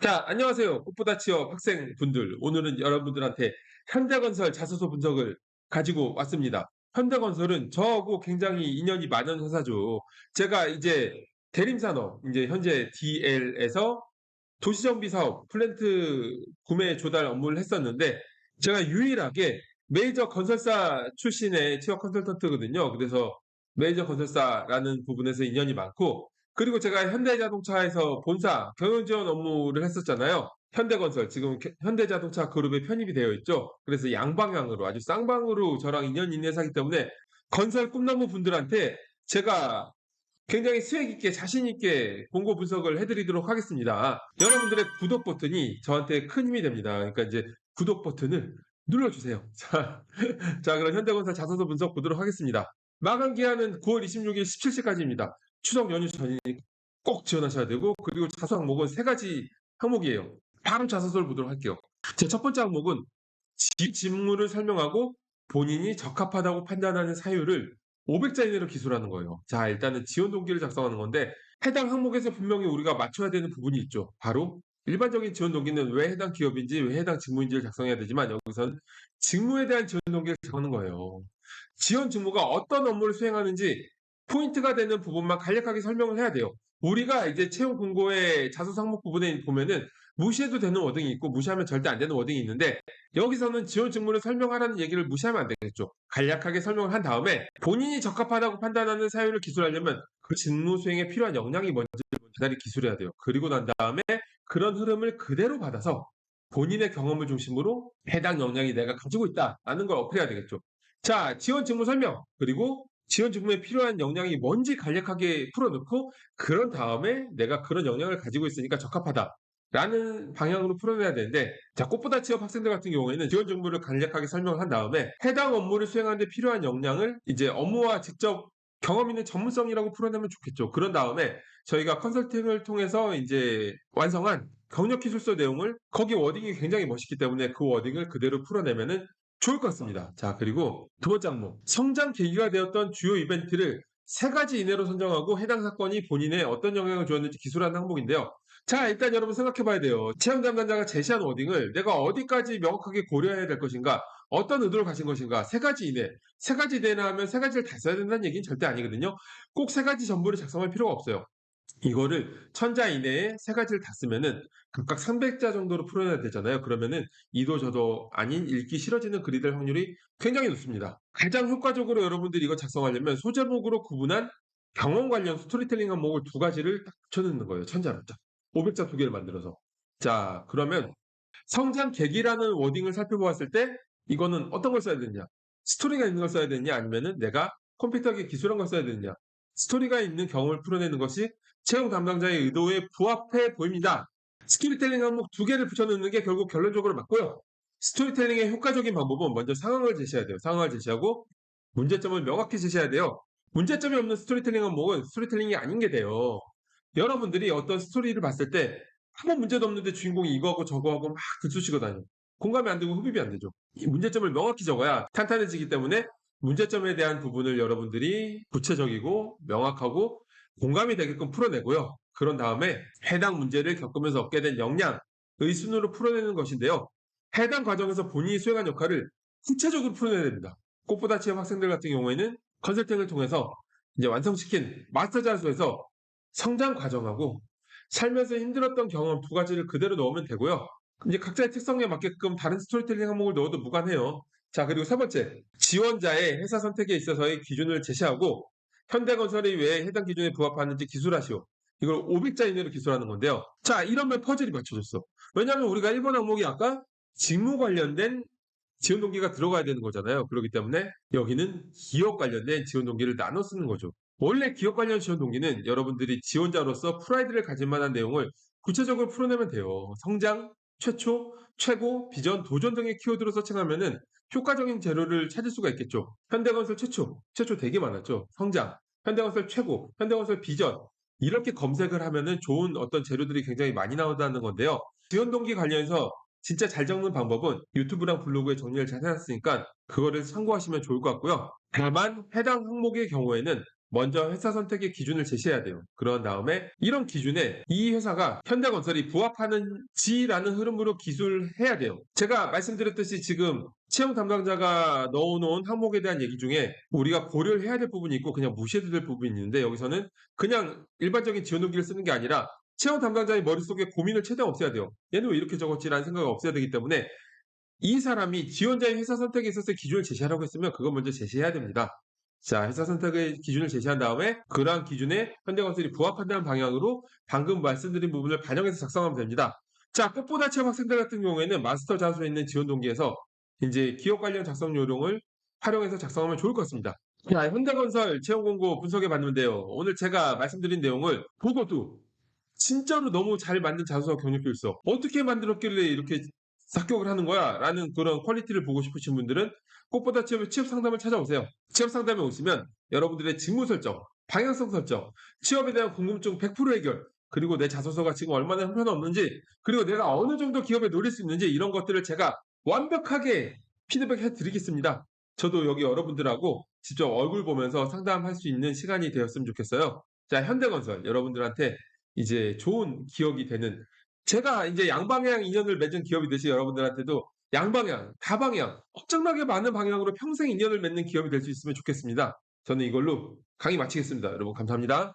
자, 안녕하세요. 꽃보다 취업 학생분들. 오늘은 여러분들한테 현대건설 자소서 분석을 가지고 왔습니다. 현대건설은 저하고 굉장히 인연이 많은 회사죠. 제가 이제 대림산업, 이제 현재 DL에서 도시정비 사업, 플랜트 구매 조달 업무를 했었는데, 제가 유일하게 메이저 건설사 출신의 취업 컨설턴트거든요. 그래서 메이저 건설사라는 부분에서 인연이 많고, 그리고 제가 현대자동차에서 본사 경영 지원 업무를 했었잖아요. 현대건설, 지금 현대자동차 그룹에 편입이 되어 있죠. 그래서 양방향으로 아주 쌍방으로 저랑 인연이 있는 회사이기 때문에 건설 꿈나무 분들한테 제가 굉장히 수액 있게 자신 있게 공고 분석을 해드리도록 하겠습니다. 여러분들의 구독 버튼이 저한테 큰 힘이 됩니다. 그러니까 이제 구독 버튼을 눌러주세요. 자, 그럼 현대건설 자소서 분석 보도록 하겠습니다. 마감 기한은 9월 26일 17시까지입니다. 추석 연휴 전이니 꼭 지원하셔야 되고, 그리고 자소 항목은 세 가지 항목이에요. 바로 자소서를 보도록 할게요. 제 첫 번째 항목은 직무를 설명하고 본인이 적합하다고 판단하는 사유를 500자 이내로 기술하는 거예요. 자, 일단은 지원 동기를 작성하는 건데 해당 항목에서 분명히 우리가 맞춰야 되는 부분이 있죠. 바로 일반적인 지원 동기는 왜 해당 기업인지 왜 해당 직무인지를 작성해야 되지만 여기서는 직무에 대한 지원 동기를 작성하는 거예요. 지원 직무가 어떤 업무를 수행하는지 포인트가 되는 부분만 간략하게 설명을 해야 돼요. 우리가 이제 채용 공고의 자소 항목 부분에 보면은 무시해도 되는 워딩이 있고 무시하면 절대 안 되는 워딩이 있는데 여기서는 지원 직무를 설명하라는 얘기를 무시하면 안 되겠죠. 간략하게 설명을 한 다음에 본인이 적합하다고 판단하는 사유를 기술하려면 그 직무 수행에 필요한 역량이 뭔지 대단히 기술해야 돼요. 그리고 난 다음에 그런 흐름을 그대로 받아서 본인의 경험을 중심으로 해당 역량이 내가 가지고 있다라는 걸 어필해야 되겠죠. 자, 지원 직무 설명 그리고 지원 직무에 필요한 역량이 뭔지 간략하게 풀어놓고 그런 다음에 내가 그런 역량을 가지고 있으니까 적합하다. 라는 방향으로 풀어내야 되는데, 자, 꽃보다 취업 학생들 같은 경우에는 지원 정보를 간략하게 설명을 한 다음에 해당 업무를 수행하는 데 필요한 역량을 이제 업무와 직접 경험 있는 전문성이라고 풀어내면 좋겠죠. 그런 다음에 저희가 컨설팅을 통해서 이제 완성한 경력 기술서 내용을 거기 워딩이 굉장히 멋있기 때문에 그 워딩을 그대로 풀어내면은 좋을 것 같습니다. 자, 그리고 두 번째 항목. 성장 계기가 되었던 주요 이벤트를 세 가지 이내로 선정하고 해당 사건이 본인의 어떤 영향을 주었는지 기술하는 항목인데요. 자, 일단 여러분 생각해 봐야 돼요. 채용 담당자가 제시한 워딩을 내가 어디까지 명확하게 고려해야 될 것인가, 어떤 의도를 가진 것인가, 세 가지 이내. 세 가지 이내나 하면 세 가지를 다 써야 된다는 얘기는 절대 아니거든요. 꼭 세 가지 전부를 작성할 필요가 없어요. 이거를 1000자 이내에 세 가지를 다 쓰면은 각각 300자 정도로 풀어내야 되잖아요. 그러면은 이도 저도 아닌 읽기 싫어지는 글이 될 확률이 굉장히 높습니다. 가장 효과적으로 여러분들이 이거 작성하려면 소제목으로 구분한 경험 관련 스토리텔링 항목을 두 가지를 딱 붙여넣는 거예요. 1000자로. 500자 두 개를 만들어서. 자, 그러면 성장 계기라는 워딩을 살펴보았을 때 이거는 어떤 걸 써야 되느냐? 스토리가 있는 걸 써야 되느냐? 아니면은 내가 컴퓨터기 기술한 걸 써야 되느냐? 스토리가 있는 경험을 풀어내는 것이 채용 담당자의 의도에 부합해 보입니다. 스토리텔링 항목 두 개를 붙여넣는 게 결국 결론적으로 맞고요. 스토리텔링의 효과적인 방법은 먼저 상황을 제시해야 돼요. 상황을 제시하고 문제점을 명확히 제시해야 돼요. 문제점이 없는 스토리텔링 항목은 스토리텔링이 아닌 게 돼요. 여러분들이 어떤 스토리를 봤을 때 아무 문제도 없는데 주인공이 이거하고 저거하고 막 들쑤시고 다녀요. 공감이 안 되고 흡입이 안 되죠. 이 문제점을 명확히 적어야 탄탄해지기 때문에 문제점에 대한 부분을 여러분들이 구체적이고 명확하고 공감이 되게끔 풀어내고요. 그런 다음에 해당 문제를 겪으면서 얻게 된 역량의 순으로 풀어내는 것인데요. 해당 과정에서 본인이 수행한 역할을 구체적으로 풀어내야 됩니다. 꽃보다 취업 학생들 같은 경우에는 컨설팅을 통해서 이제 완성시킨 마스터 자소에서 성장 과정하고 살면서 힘들었던 경험 두 가지를 그대로 넣으면 되고요. 이제 각자의 특성에 맞게끔 다른 스토리텔링 항목을 넣어도 무관해요. 자, 그리고 세 번째, 지원자의 회사 선택에 있어서의 기준을 제시하고 현대건설이 왜 해당 기준에 부합하는지 기술하시오. 이걸 500자 이내로 기술하는 건데요. 자, 이러면 퍼즐이 맞춰졌어. 왜냐하면 우리가 1번 항목이 아까 직무 관련된 지원 동기가 들어가야 되는 거잖아요. 그렇기 때문에 여기는 기업 관련된 지원 동기를 나눠 쓰는 거죠. 원래 기업 관련 지원 동기는 여러분들이 지원자로서 프라이드를 가질 만한 내용을 구체적으로 풀어내면 돼요. 성장, 최초, 최고, 비전, 도전 등의 키워드로 서칭하면은 효과적인 재료를 찾을 수가 있겠죠. 현대건설 최초 되게 많았죠. 성장, 현대건설 최고, 현대건설 비전. 이렇게 검색을 하면은 좋은 어떤 재료들이 굉장히 많이 나온다는 건데요. 지원 동기 관련해서 진짜 잘 적는 방법은 유튜브랑 블로그에 정리를 잘 해놨으니까 그거를 참고하시면 좋을 것 같고요. 다만 해당 항목의 경우에는 먼저 회사 선택의 기준을 제시해야 돼요. 그런 다음에 이런 기준에 이 회사가 현대건설이 부합하는지라는 흐름으로 기술해야 돼요. 제가 말씀드렸듯이 지금 채용 담당자가 넣어 놓은 항목에 대한 얘기 중에 우리가 고려를 해야 될 부분이 있고 그냥 무시해도 될 부분이 있는데 여기서는 그냥 일반적인 지원 동기를 쓰는 게 아니라 채용 담당자의 머릿속에 고민을 최대한 없애야 돼요. '얘는 왜 이렇게 적었지?'라는 생각을 없애야 되기 때문에 이 사람이 지원자의 회사 선택에 있어서 기준을 제시하라고 했으면 그걸 먼저 제시해야 됩니다. 자, 회사 선택의 기준을 제시한 다음에 그러한 기준에 현대건설이 부합한다는 방향으로 방금 말씀드린 부분을 반영해서 작성하면 됩니다. 자, 꽃보다 취업 학생들 같은 경우에는 마스터 자소에 있는 지원 동기에서 인제 기업 관련 작성 요령을 활용해서 작성하면 좋을 것 같습니다. 자, 현대건설 채용 공고 분석해 봤는데요. 오늘 제가 말씀드린 내용을 보고도 진짜로 너무 잘 만든 자소서 경력도 있어. '어떻게 만들었길래 이렇게 합격을 하는 거야?'라는 그런 퀄리티를 보고 싶으신 분들은 꽃보다 취업의 취업 상담을 찾아오세요. 취업 상담에 오시면 여러분들의 직무 설정, 방향성 설정, 취업에 대한 궁금증 100% 해결, 그리고 내 자소서가 지금 얼마나 형편없는지, 그리고 내가 어느 정도 기업에 노릴 수 있는지 이런 것들을 제가 완벽하게 피드백해 드리겠습니다. 저도 여기 여러분들하고 직접 얼굴 보면서 상담할 수 있는 시간이 되었으면 좋겠어요. 자, 현대건설 여러분들한테 이제 좋은 기업이 되는, 제가 이제 양방향 인연을 맺은 기업이듯이 여러분들한테도 양방향, 다방향, 엄청나게 많은 방향으로 평생 인연을 맺는 기업이 될 수 있으면 좋겠습니다. 저는 이걸로 강의 마치겠습니다. 여러분 감사합니다.